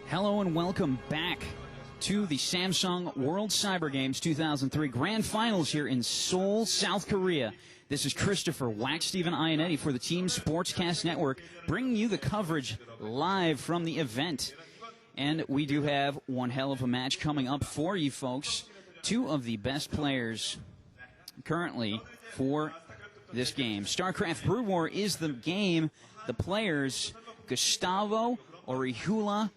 Hello and welcome back to the Samsung World Cyber Games 2003 Grand Finals here in Seoul, South Korea. This is Christopher Steven Ionetti for the Team Sportscast Network, bringing you the coverage live from the event. And we do have one hell of a match coming up for you folks. Two of the best players currently for this game. StarCraft Brood War is the game. The players, Gustavo Orihuela,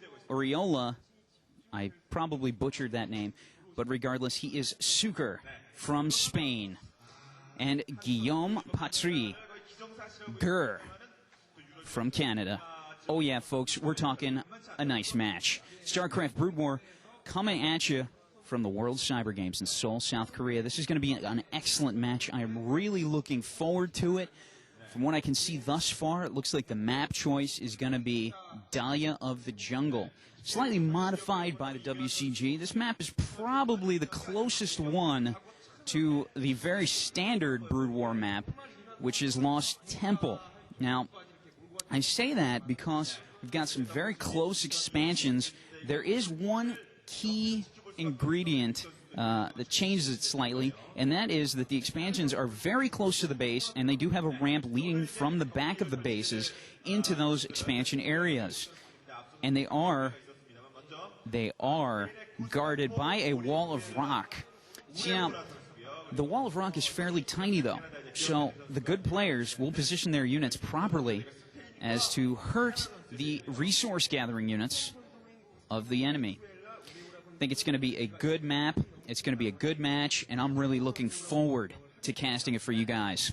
I probably butchered that name, but regardless, he is Suker from Spain. And Guillaume Patry, Grrr, from Canada. Oh yeah, folks, we're talking a nice match. StarCraft Brood War coming at you from the World Cyber Games in Seoul, South Korea. This is going to be an excellent match. I am really looking forward to it. From what I can see thus far, it looks like the map choice is going to be Dahlia of the Jungle. Slightly modified by the WCG. This map is probably the closest one to the very standard Brood War map, which is Lost Temple. Now, I say that because we've got some very close expansions. There is one key ingredient that changes it slightly, and that is that the expansions are very close to the base, and they do have a ramp leading from the back of the bases into those expansion areas. And they are guarded by a wall of rock. See, now, the wall of rock is fairly tiny, though, so the good players will position their units properly as to hurt the resource-gathering units of the enemy. I think it's going to be a good map, it's going to be a good match, and I'm really looking forward to casting it for you guys.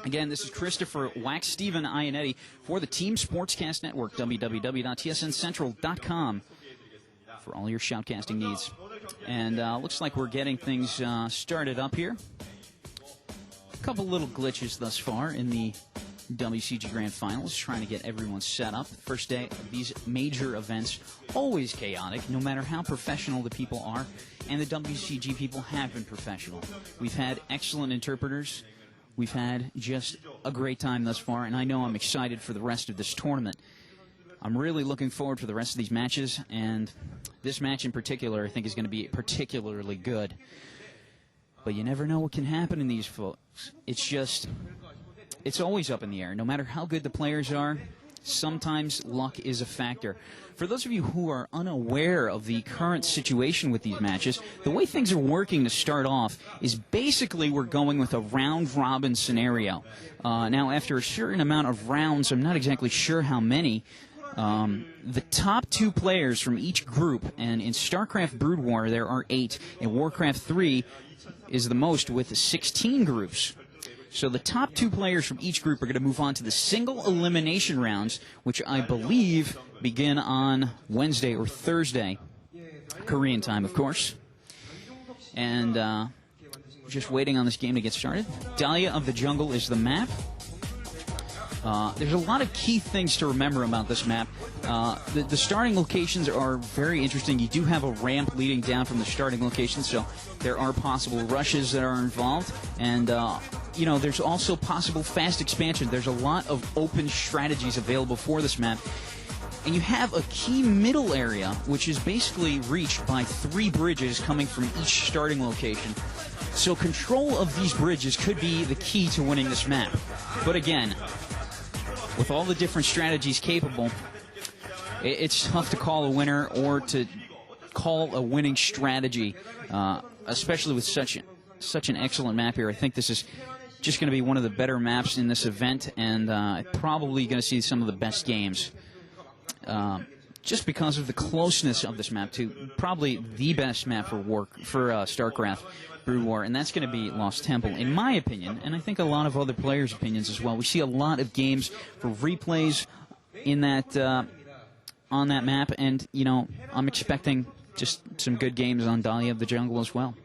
Again, this is Christopher Steven Ionetti for the Team Sportscast Network, www.tsncentral.com, for all your shoutcasting needs. And looks like we're getting things started up here. A couple little glitches thus far in the WCG Grand Finals, trying to get everyone set up. First day of these major events, always chaotic, no matter how professional the people are, and the WCG people have been professional. We've had excellent interpreters. We've had just a great time thus far, and I know I'm excited for the rest of this tournament. I'm really looking forward to the rest of these matches, and this match in particular I think is going to be particularly good. But you never know what can happen in these folks. It's always up in the air. No matter how good the players are, sometimes luck is a factor. For those of you who are unaware of the current situation with these matches, the way things are working to start off is basically we're going with a round-robin scenario. Now, after a certain amount of rounds, I'm not exactly sure how many, the top two players from each group, and in StarCraft Brood War there are 8, and Warcraft 3 is the most with 16 groups. So the top two players from each group are going to move on to the single elimination rounds, which I believe begin on Wednesday or Thursday, Korean time, of course. And just waiting on this game to get started. Dahlia of the Jungle is the map. There's a lot of key things to remember about this map. The starting locations are very interesting. You do have a ramp leading down from the starting location, so there are possible rushes that are involved. And, you know, there's also possible fast expansion. There's a lot of open strategies available for this map. And you have a key middle area, which is basically reached by 3 bridges coming from each starting location. So control of these bridges could be the key to winning this map. But again, with all the different strategies capable, it's tough to call a winner or to call a winning strategy, especially with such an excellent map here. I think this is just going to be one of the better maps in this event, and probably going to see some of the best games. Just because of the closeness of this map to probably the best map for StarCraft Brood War, and that's going to be Lost Temple, in my opinion, and I think a lot of other players' opinions as well. We see a lot of games for replays in that on that map, and you know, I'm expecting just some good games on Dahlia of the Jungle as well.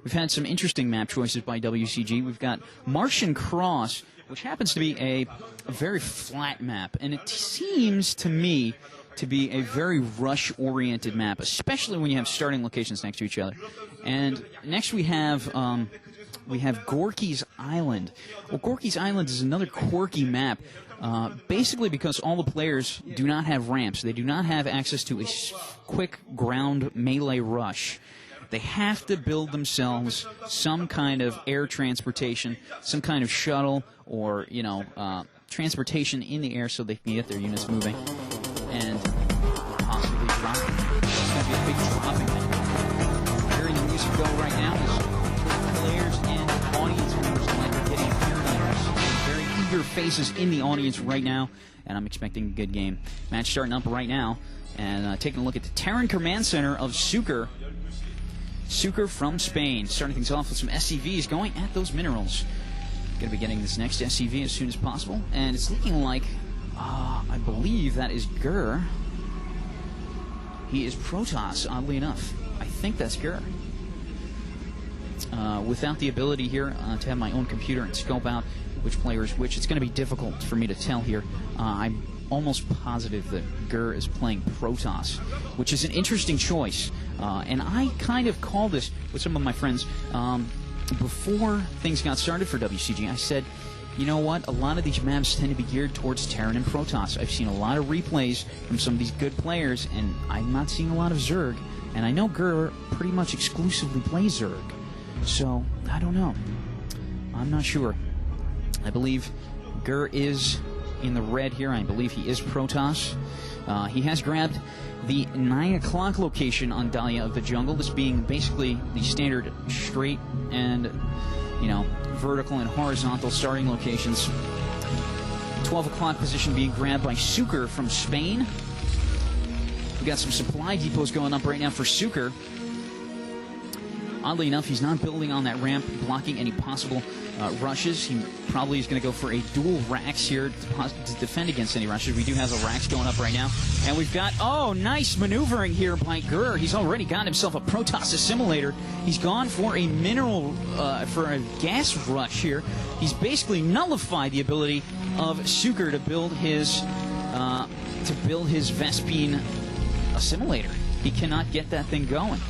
We've had some interesting map choices by WCG. We've got Martian Cross, which happens to be a very flat map, and it seems to me to be a very rush-oriented map, especially when you have starting locations next to each other. And next we have we have Gorky's Island. Well, Gorky's Island is another quirky map, basically because all the players do not have ramps. They do not have access to a quick ground melee rush. They have to build themselves some kind of air transportation, some kind of shuttle, or, you know, transportation in the air so they can get their units moving and possibly dropping. It's going to be a big dropping thing. Hearing the music go right now is players and audience members like are getting very eager faces in the audience right now, and I'm expecting a good game. Match starting up right now, and taking a look at the Terran Command Center of Suker. Suker from Spain, starting things off with some SCVs going at those minerals. Going to be getting this next SCV as soon as possible, and it's looking like, I believe that is Grrr. He is Protoss, oddly enough. I think that's Grrr. Without the ability here to have my own computer and scope out which player is which, it's going to be difficult for me to tell here. I'm almost positive that Grrr is playing Protoss, which is an interesting choice. And I kind of called this with some of my friends before things got started for WCG. I said, you know what, a lot of these maps tend to be geared towards Terran and Protoss. I've seen a lot of replays from some of these good players, and I'm not seeing a lot of Zerg. And I know Grrr pretty much exclusively plays Zerg. So, I don't know. I'm not sure. I believe Grrr is in the red here. I believe he is Protoss. He has grabbed the 9 o'clock location on Dahlia of the Jungle, this being basically the standard straight and, you know, vertical and horizontal starting locations. 12 o'clock position being grabbed by Suker from Spain. We got some supply depots going up right now for Suker. Oddly enough, he's not building on that ramp, blocking any possible rushes. He probably is going to go for a dual Rax here to defend against any rushes. We do have a Rax going up right now. And we've got, oh, nice maneuvering here by Grrr. He's already got himself a Protoss assimilator. He's gone for a mineral, for a gas rush here. He's basically nullified the ability of Suker to build his Vespene assimilator. He cannot get that thing going.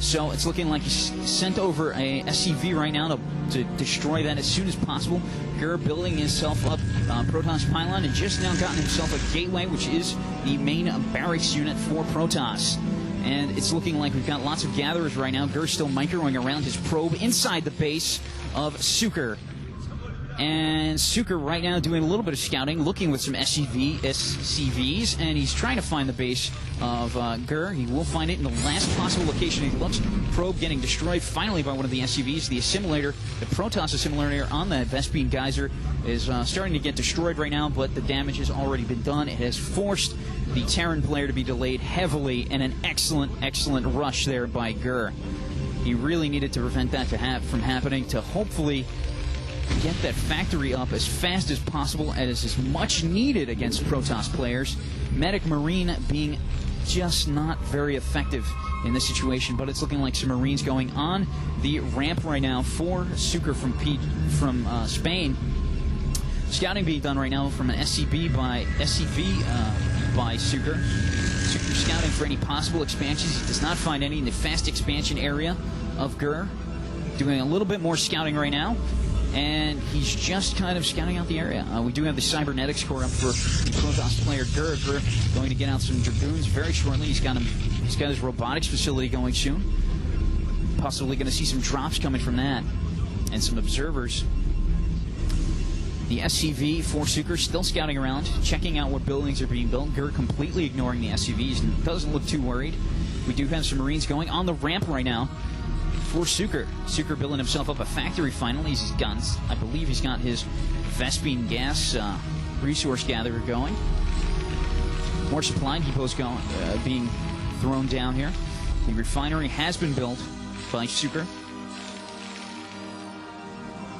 So it's looking like he's sent over a SCV right now to destroy that as soon as possible. Grrr building himself up Protoss pylon and just now gotten himself a gateway, which is the main barracks unit for Protoss. And it's looking like we've got lots of gatherers right now. Grrr still microing around his probe inside the base of Suker. And Suker right now doing a little bit of scouting, looking with some SCVs, and he's trying to find the base of Grrr. He will find it in the last possible location. He looks, probe getting destroyed finally by one of the SCVs. The assimilator, the Protoss assimilator on the Vespene Geyser is starting to get destroyed right now, but the damage has already been done. It has forced the Terran player to be delayed heavily, and an excellent, excellent rush there by Grrr. He really needed to prevent that from happening to hopefully get that factory up as fast as possible, as is much needed against Protoss players. Medic Marine being just not very effective in this situation, but it's looking like some Marines going on the ramp right now for Suker from Spain. Scouting being done right now from an SCV by Suker. Suker scouting for any possible expansions. He does not find any in the fast expansion area of Grrr. Doing a little bit more scouting right now. And he's just kind of scouting out the area. We do have the cybernetics core up for the Protoss player Grrr. Grrr going to get out some Dragoons very shortly. He's got his robotics facility going soon. Possibly going to see some drops coming from that. And some observers. The SCV for Suker still scouting around, checking out what buildings are being built. Grrr completely ignoring the SCVs and doesn't look too worried. We do have some Marines going on the ramp right now for Suker. Suker building himself up a factory finally. He's got, I believe he's got his Vespene gas resource gatherer going. More supply depots going, being thrown down here. The refinery has been built by Suker.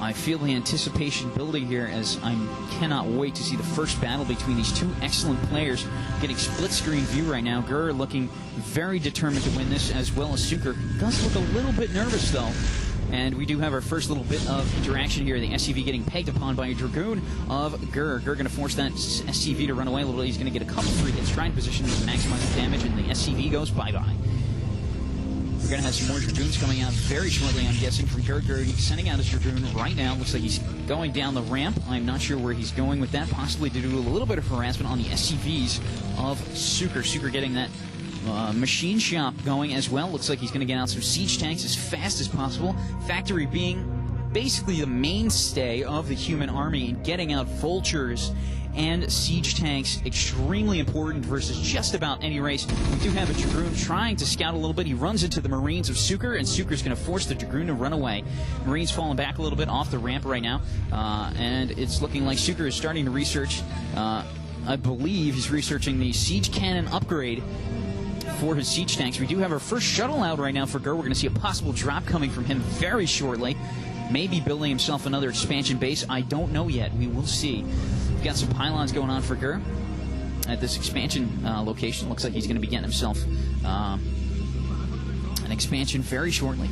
I feel the anticipation building here as I cannot wait to see the first battle between these two excellent players. Getting split screen view right now. Grrr looking very determined to win this, as well as Suker. Does look a little bit nervous though. And we do have our first little bit of interaction here. The SCV getting pegged upon by a Dragoon of Grrr. Grrr going to force that SCV to run away a little bit. He's going to get a couple free hits, trying to position to maximize the damage, and the SCV goes bye-bye. We're going to have some more Dragoons coming out very shortly, I'm guessing, from Grrr. He's sending out his Dragoon right now. Looks like he's going down the ramp. I'm not sure where he's going with that, possibly to do a little bit of harassment on the SCVs of Suker. Suker getting that machine shop going as well. Looks like he's going to get out some siege tanks as fast as possible. Factory being basically the mainstay of the human army and getting out vultures and siege tanks, extremely important versus just about any race. We do have a Dragoon trying to scout a little bit. He runs into the Marines of Suker, and Suker's going to force the Dragoon to run away. Marines falling back a little bit off the ramp right now, and it's looking like Suker is starting to research. I believe he's researching the siege cannon upgrade for his siege tanks. We do have our first shuttle out right now for Grrr. We're going to see a possible drop coming from him very shortly. Maybe building himself another expansion base. I don't know yet. We will see. We've got some pylons going on for Grrr at this expansion location. Looks like he's going to be getting himself an expansion very shortly.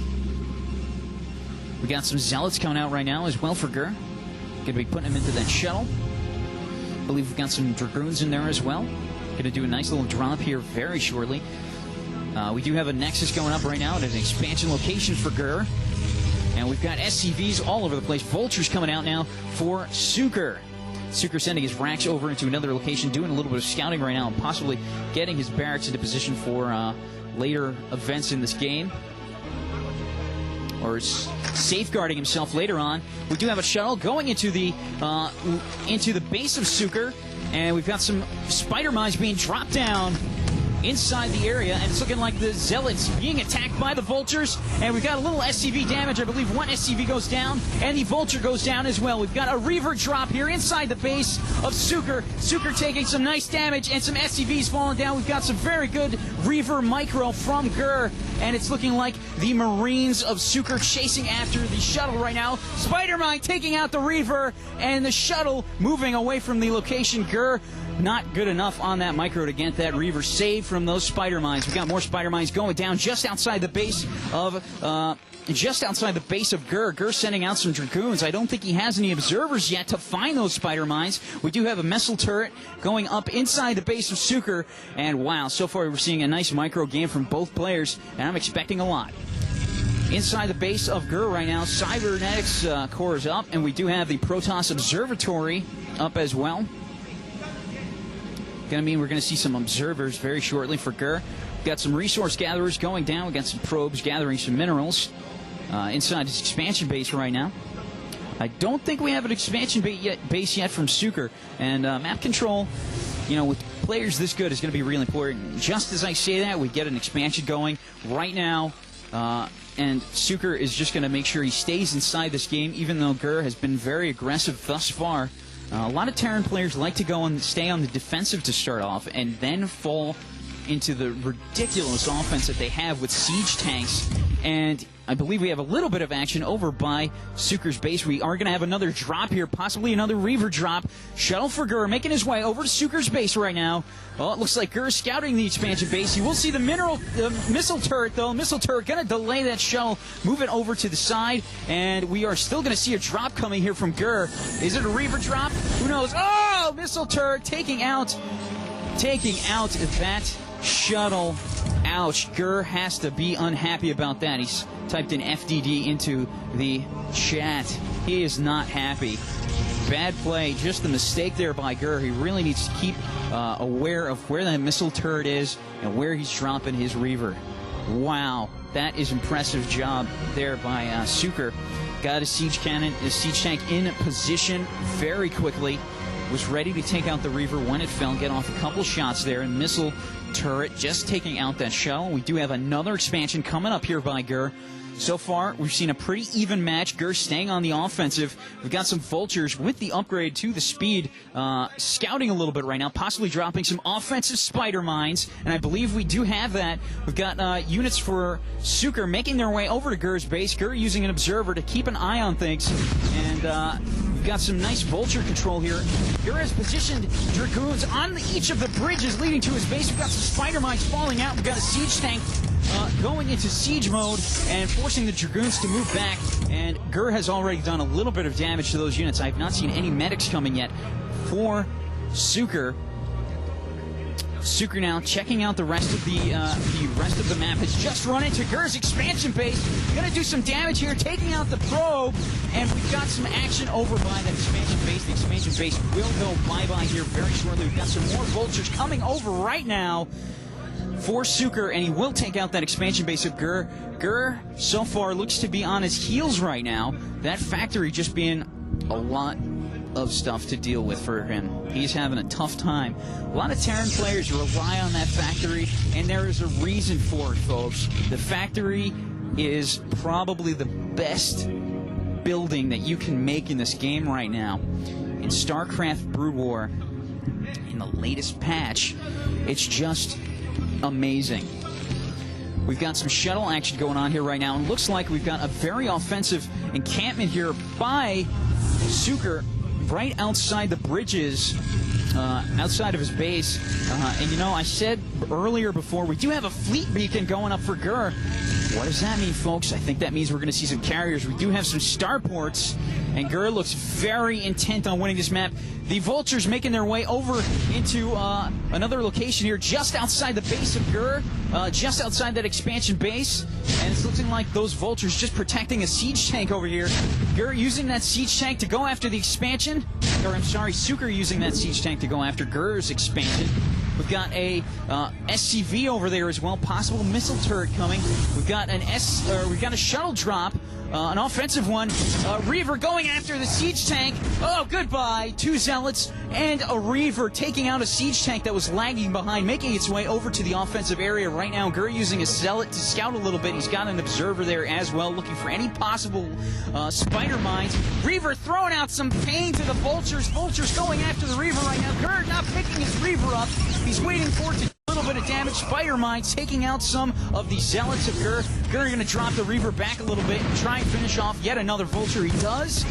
We got some zealots coming out right now as well for Grrr. Going to be putting him into that shuttle. I believe we've got some Dragoons in there as well. Going to do a nice little drop here very shortly. We do have a Nexus going up right now at an expansion location for Grrr. And we've got SCVs all over the place. Vultures coming out now for Suker. Suker sending his racks over into another location, doing a little bit of scouting right now, and possibly getting his barracks into position for later events in this game. Or safeguarding himself later on. We do have a shuttle going into the base of Suker, and we've got some spider mines being dropped down inside the area, and it's looking like the zealots being attacked by the vultures, and we've got a little SCV damage. I believe one SCV goes down, and the vulture goes down as well. We've got a reaver drop here inside the base of Suker. Suker taking some nice damage, and some SCVs falling down. We've got some very good reaver micro from Grrr, and it's looking like the Marines of Suker chasing after the shuttle right now. Spider-Mine taking out the reaver, and the shuttle moving away from the location. Grrr not good enough on that micro to get that reaver saved from those spider mines. We got more spider mines going down just outside the base of Grrr. Grrr sending out some Dragoons. I don't think he has any observers yet to find those spider mines. We do have a missile turret going up inside the base of Suker, and wow, so far we're seeing a nice micro game from both players, and I'm expecting a lot. Inside the base of Grrr right now, cybernetics core is up, and we do have the Protoss Observatory up as well. Gonna mean we're gonna see some observers very shortly for Grrr. We've got some resource gatherers going down. We've got some probes gathering some minerals inside this expansion base right now. I don't think we have an expansion base yet from Suker. And map control, you know, with players this good is going to be really important. Just as I say that, we get an expansion going right now. And Suker is just going to make sure he stays inside this game, even though Grrr has been very aggressive thus far. A lot of Terran players like to go and stay on the defensive to start off and then fall into the ridiculous offense that they have with siege tanks. And I believe we have a little bit of action over by Suker's base. We are going to have another drop here, possibly another reaver drop. Shuttle for Grrr making his way over to Suker's base right now. Well, it looks like Grrr scouting the expansion base. You will see the missile turret, though. Missile turret going to delay that shuttle, move it over to the side, and we are still going to see a drop coming here from Grrr. Is it a reaver drop? Who knows? Oh, missile turret taking out that shuttle. Ouch. Grrr has to be unhappy about that. He's typed in FDD into the chat. He is not happy. Bad play. Just a mistake there by Grrr. He really needs to keep aware of where that missile turret is and where he's dropping his reaver. Wow. That is impressive job there by Suker. Got a siege cannon, a siege tank in position very quickly. Was ready to take out the reaver when it fell, get off a couple shots there, and missile turret just taking out that shell. We do have another expansion coming up here by Grrr. So far, we've seen a pretty even match. Grrr staying on the offensive. We've got some vultures with the upgrade to the speed, scouting a little bit right now, possibly dropping some offensive spider mines, and I believe we do have that. We've got units for Suker making their way over to Grr's base. Grrr using an observer to keep an eye on things, and we've got some nice vulture control here. Grrr has positioned Dragoons on each of the bridges leading to his base. We've got some spider mines falling out. We've got a siege tank going into siege mode and forcing the Dragoons to move back. And Grrr has already done a little bit of damage to those units. I have not seen any medics coming yet for Suker. Suker now checking out the rest of the map. Has just run into Grrr's expansion base. Gonna do some damage here, taking out the probe, and we've got some action over by that expansion base. The expansion base will go bye-bye here very shortly. We've got some more vultures coming over right now for Suker, and he will take out that expansion base of Grrr. Grrr, so far, looks to be on his heels right now. That factory just being a lot of stuff to deal with for him. He's having a tough time. A lot of Terran players rely on that factory, and there is a reason for it, folks. The factory is probably the best building that you can make in this game right now. In StarCraft Brood War, in the latest patch, it's just amazing. We've got some shuttle action going on here right now, and looks like we've got a very offensive encampment here by Suker right outside the bridges, outside of his base. And you know, I said earlier before, we do have a fleet beacon going up for Grrr. What does that mean, folks? I think that means we're going to see some carriers. We do have some starports, and Grrr looks very intent on winning this map. The vultures making their way over into another location here just outside the base of Grrr, just outside that expansion base, and it's looking like those vultures just protecting a siege tank over here. Grrr using that siege tank to go after the expansion, or I'm sorry, Suker using that siege tank to go after Grrr's expansion. We've got a SCV over there as well, possible missile turret coming. We've got a shuttle drop, an offensive one. Reaver going after the siege tank. Oh, goodbye. 2 zealots and a Reaver taking out a siege tank that was lagging behind, making its way over to the offensive area right now. Grrr using a zealot to scout a little bit. He's got an observer there as well, looking for any possible spider mines. Reaver throwing out some pain to the vultures. Vultures going after the Reaver right now. Grrr not picking his Reaver up. He's waiting for it to do a little bit of damage. Spider mines taking out some of the zealots of Grrr. Grrr going to drop the Reaver back a little bit and try and finish off yet another vulture. He does.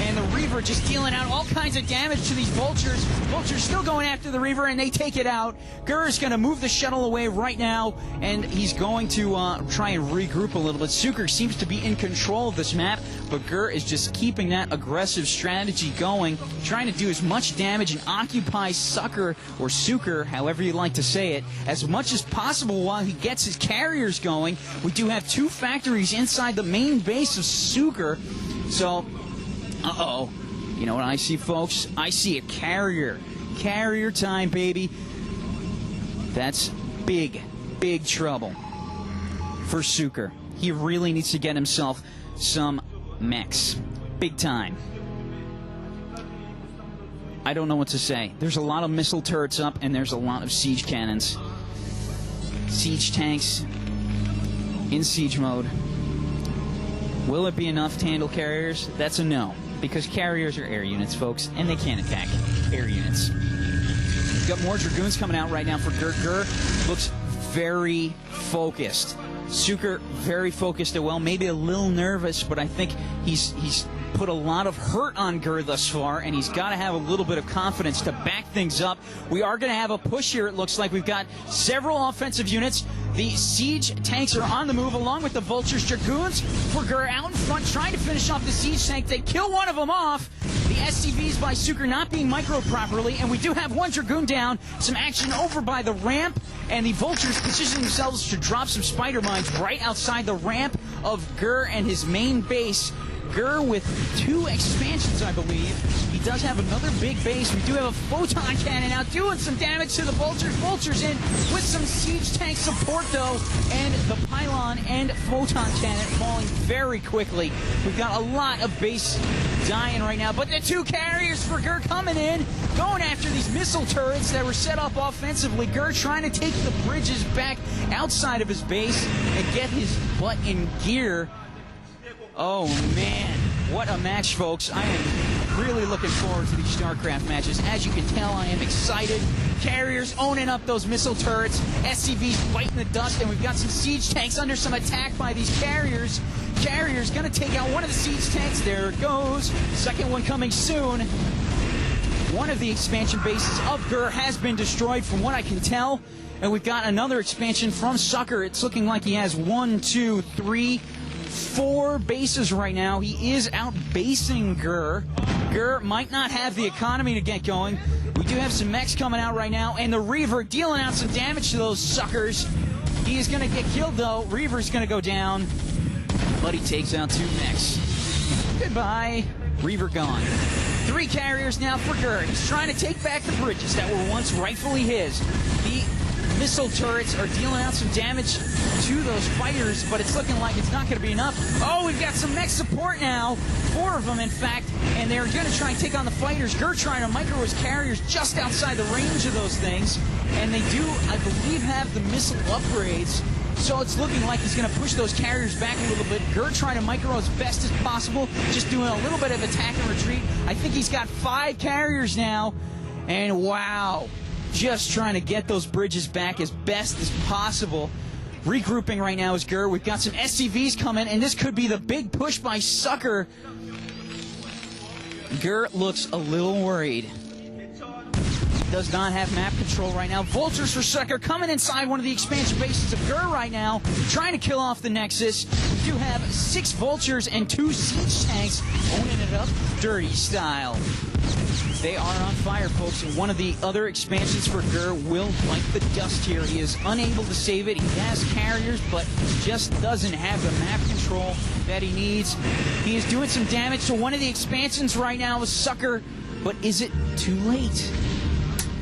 And the Reaver just dealing out all kinds of damage to these vultures. Vultures still going after the Reaver, and they take it out. Grrr is going to move the shuttle away right now, and he's going to try and regroup a little bit. Suker seems to be in control of this map, but Grrr is just keeping that aggressive strategy going, trying to do as much damage and occupy Suker, or Suker, however you like to say it, as much as possible while he gets his carriers going. We do have 2 factories inside the main base of Suker, so uh-oh. You know what I see, folks? I see a carrier. Carrier time, baby. That's big, big trouble for Suker. He really needs to get himself some mechs. Big time. I don't know what to say. There's a lot of missile turrets up, and there's a lot of siege cannons. Siege tanks in siege mode. Will it be enough to handle carriers? That's a no. Because carriers are air units, folks, and they can't attack air units. We've got more Dragoons coming out right now for Grrr. Grrr looks very focused. Suker very focused as well, maybe a little nervous, but I think he's put a lot of hurt on Grrr thus far, and he's got to have a little bit of confidence to back things up. We are going to have a push here, it looks like. We've got several offensive units. The siege tanks are on the move along with the vultures. Dragoons for Grrr out in front trying to finish off the siege tank. They kill one of them off. The SCVs by Suker not being microed properly, and we do have 1 Dragoon down. Some action over by the ramp, and the vultures positioning themselves to drop some spider mines right outside the ramp of Grrr and his main base. Grrr with 2 expansions, I believe. He does have another big base. We do have a photon cannon out doing some damage to the vultures. Vultures in with some siege tank support, though, and the pylon and photon cannon falling very quickly. We've got a lot of base dying right now, but the 2 carriers for Grrr coming in, going after these missile turrets that were set up offensively. Grrr trying to take the bridges back outside of his base and get his butt in gear. Oh, man. What a match, folks. I am really looking forward to these StarCraft matches. As you can tell, I am excited. Carriers owning up those missile turrets. SCVs biting the dust, and we've got some siege tanks under some attack by these carriers. Carriers going to take out one of the siege tanks. There it goes. Second one coming soon. One of the expansion bases of Grrr has been destroyed from what I can tell. And we've got another expansion from Suker. It's looking like he has 1, 2, 3, 4 bases right now. He is outbasing Grrr. Grrr might not have the economy to get going. We do have some mechs coming out right now, and the Reaver dealing out some damage to those suckers. He is going to get killed, though. Reaver's going to go down, but he takes out 2 mechs. Goodbye. Reaver gone. 3 carriers now for Grrr. He's trying to take back the bridges that were once rightfully his. The missile turrets are dealing out some damage to those fighters, but it's looking like it's not going to be enough. Oh, we've got some mech support now. 4 of them, in fact, and they're going to try and take on the fighters. Grrr trying to micro his carriers just outside the range of those things, and they do, I believe, have the missile upgrades. So it's looking like he's going to push those carriers back a little bit. Grrr trying to micro as best as possible, just doing a little bit of attack and retreat. I think he's got 5 carriers now, and wow, just trying to get those bridges back as best as possible. Regrouping right now is Grrr. We've got some SCVs coming, and this could be the big push by Suker. Grrr looks a little worried. Does not have map control right now. Vultures for Suker coming inside one of the expansion bases of Grrr right now, trying to kill off the Nexus. We do have 6 Vultures and 2 siege tanks owning it up dirty style. They are on fire, folks, and one of the other expansions for Grrr will bite the dust here. He is unable to save it. He has carriers, but just doesn't have the map control that he needs. He is doing some damage to one of the expansions right now with Suker, but is it too late?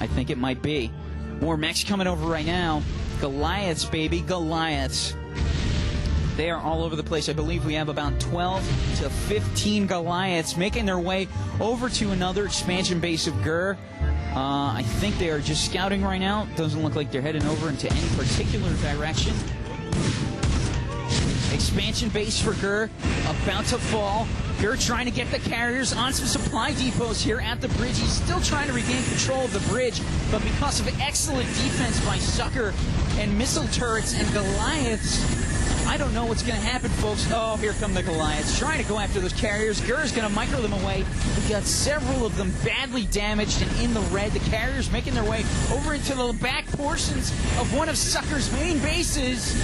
I think it might be. More mechs coming over right now. Goliaths, baby, Goliaths. They are all over the place. I believe we have about 12 to 15 Goliaths making their way over to another expansion base of Grrr. I think they are just scouting right now. Doesn't look like they're heading over into any particular direction. Expansion base for Grrr about to fall. Grrr trying to get the carriers on some supply depots here at the bridge. He's still trying to regain control of the bridge, but because of excellent defense by Suker and missile turrets and Goliaths, I don't know what's going to happen, folks. Oh, here come the Goliaths trying to go after those carriers. Grrr's going to micro them away. We got several of them badly damaged and in the red. The carriers making their way over into the back portions of one of Suker's main bases.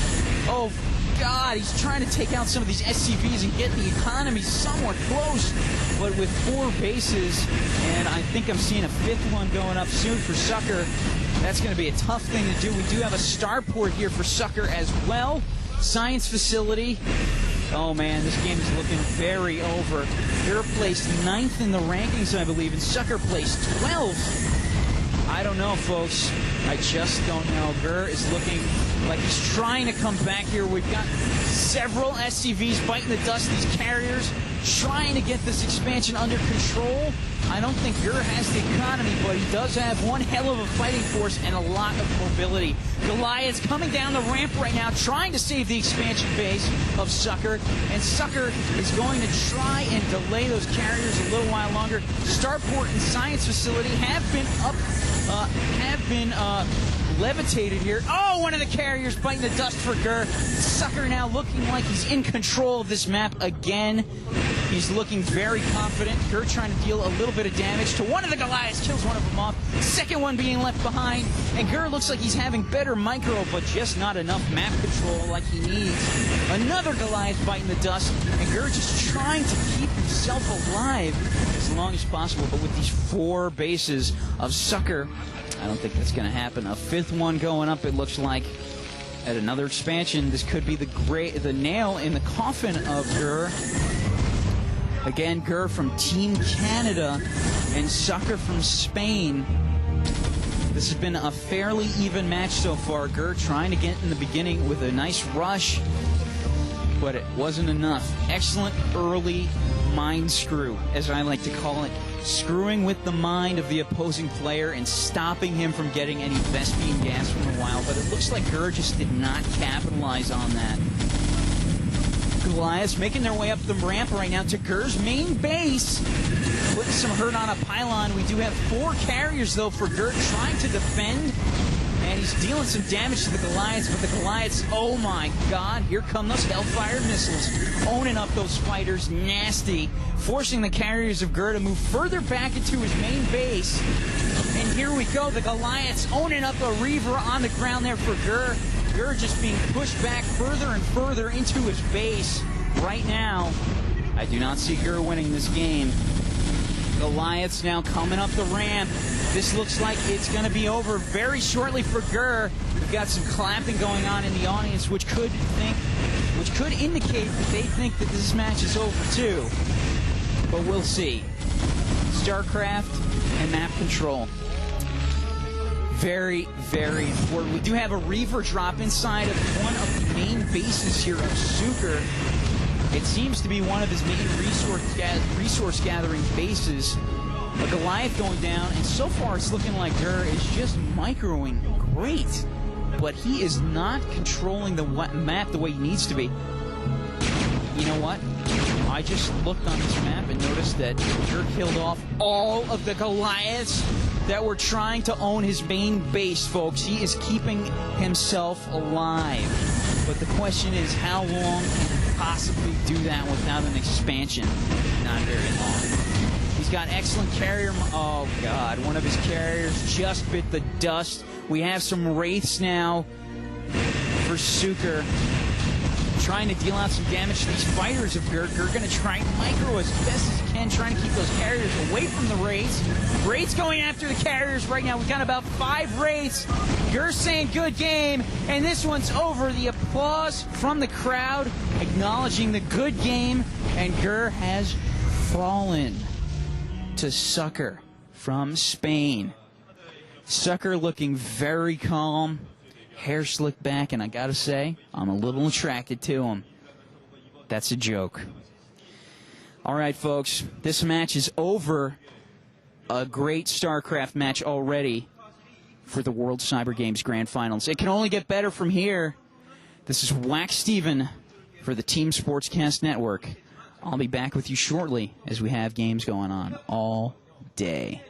Oh, God, he's trying to take out some of these SCVs and get the economy somewhat close, but with 4 bases, and I think I'm seeing a 5th one going up soon for Suker. That's going to be a tough thing to do. We do have a starport here for Suker as well. Science facility. Oh, man, this game is looking very over. Grrr placed 9th in the rankings, I believe, and Suker placed 12th. I don't know, folks. I just don't know. Grrr is looking like he's trying to come back here. We've got several SCVs biting the dust. These carriers trying to get this expansion under control. I don't think Grrr has the economy, but he does have one hell of a fighting force and a lot of mobility. Goliath's coming down the ramp right now, trying to save the expansion base of Suker, and Suker is going to try and delay those carriers a little while longer. Starport and Science Facility have been levitated here. Oh, one of the carriers biting the dust for Grrr. Suker now looking like he's in control of this map again. He's looking very confident. Grrr trying to deal a little bit of damage to one of the Goliaths, kills one of them off. Second one being left behind, and Grrr looks like he's having better micro, but just not enough map control like he needs. Another Goliath biting the dust, and Grrr just trying to keep himself alive as long as possible. But with these 4 bases of Suker, I don't think that's going to happen. A 5th one going up, it looks like, at another expansion. This could be the nail in the coffin of Grrr. Again, Grrr from Team Canada and Suker from Spain. This has been a fairly even match so far. Grrr trying to get in the beginning with a nice rush, but it wasn't enough. Excellent early mind screw, as I like to call it. Screwing with the mind of the opposing player and stopping him from getting any Vespian gas from the wild, but it looks like Grrr just did not capitalize on that. Goliaths making their way up the ramp right now to Grrr's main base, putting some hurt on a pylon. We do have 4 carriers, though, for Grrr trying to defend, and he's dealing some damage to the Goliaths, but the Goliaths, oh my God, here come those Hellfire missiles, owning up those fighters, nasty, forcing the carriers of Grrr to move further back into his main base. And here we go, the Goliaths owning up a Reaver on the ground there for Grrr. Grrr just being pushed back further and further into his base right now. I do not see Grrr winning this game. Goliaths now coming up the ramp. this looks like it's going to be over very shortly for Grrr. We've got some clapping going on in the audience, which could indicate that they think that this match is over too. But we'll see. StarCraft and map control. Very, very important. We do have a Reaver drop inside of one of the main bases here of Suker. It seems to be one of his main resource gathering bases. A Goliath going down, and so far it's looking like Grrr is just microing great. But he is not controlling the map the way he needs to be. You know what? I just looked on this map and noticed that Grrr killed off all of the Goliaths that were trying to own his main base, folks. He is keeping himself alive. But the question is, how long can he possibly do that without an expansion? Not very long. He's got excellent carrier. Oh, God. One of his carriers just bit the dust. We have some Wraiths now for Suker. Trying to deal out some damage to these fighters of Grrr. Grrr going to try and micro as best as he can, trying to keep those carriers away from the Wraiths. Wraiths going after the carriers right now. We've got about 5 Wraiths. Grrr saying good game, and this one's over. The applause from the crowd acknowledging the good game, and Grrr has fallen to Suker from Spain. Suker looking very calm. Hair slicked back, and I gotta say, I'm a little attracted to him. That's a joke. All right, folks, this match is over. A great StarCraft match already for the World Cyber Games Grand Finals. It can only get better from here. This is Wax Steven for the Team Sportscast Network. I'll be back with you shortly as we have games going on all day.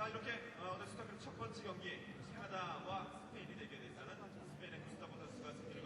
이렇게 오늘 스타크래프트 첫 번째 경기 캐나다와 스페인이 대결에서는 스페인의 구스타보 선수가 승리를